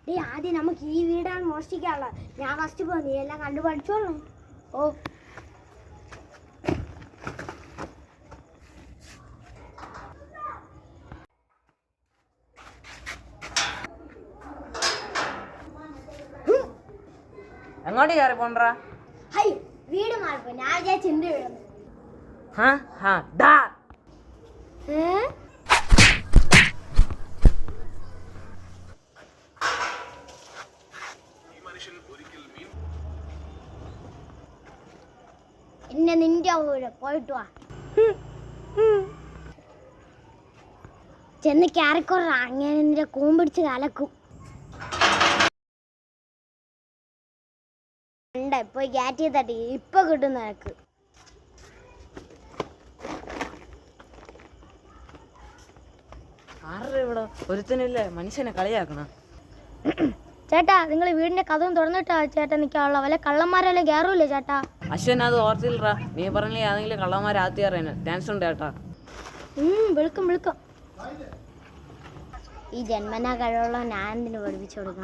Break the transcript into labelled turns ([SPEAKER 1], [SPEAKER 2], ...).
[SPEAKER 1] Day ആദ്യം നമുക്ക് ഈ വീടാണ് മോഷ്ടിക്കാനുള്ളത്. ഞാൻ ഫസ്റ്റ് പോ, നീ എല്ലാം കണ്ടു പഠിച്ചോളൂ. ഓ
[SPEAKER 2] എങ്ങോട്ട് കയറി പോണ്ടാ?
[SPEAKER 1] ഹൈ വീട് മാറിപ്പോ. ഞാൻ വിചാരിച്ചു എന്റെ വീട്. എന്നെ നിന്റെ വീട് പോയിട്ട് വാ. ചെന്ന് ക്യാരക്കോറ അങ്ങനെ നിന്റെ കൂമ്പിടിച്ച് കലക്കും. പോയി ഗാറ്റി തട്ടി ഇപ്പൊ കിട്ടും നിനക്ക്.
[SPEAKER 2] ആരുടെ ഇവിടെ ഒരുത്തനില്ലേ മനുഷ്യനെ കളിയാക്കണം.
[SPEAKER 1] ചേട്ടാ നിങ്ങൾ വീടിന്റെ കഥവും തുറന്നിട്ടാ ചേട്ടാ നിൽക്കാനുള്ള വല്ല കള്ളന്മാരെല്ലാം കയറൂല്ലേ ചേട്ടാ?
[SPEAKER 2] അശ്വൻ അത് ഓർത്തില്ലറാ. നീ പറഞ്ഞില്ലേ ഏതെങ്കിലും കള്ളന്മാർ ആത്തി അറിയാൻ ചാൻസ് ഉണ്ട് ചേട്ടാ.
[SPEAKER 1] വിളിക്കും. ഈ ജന്മനാ കഴിവുള്ള ഞാൻ എന്തിനു പഠിപ്പിച്ചു കൊടുക്കണം?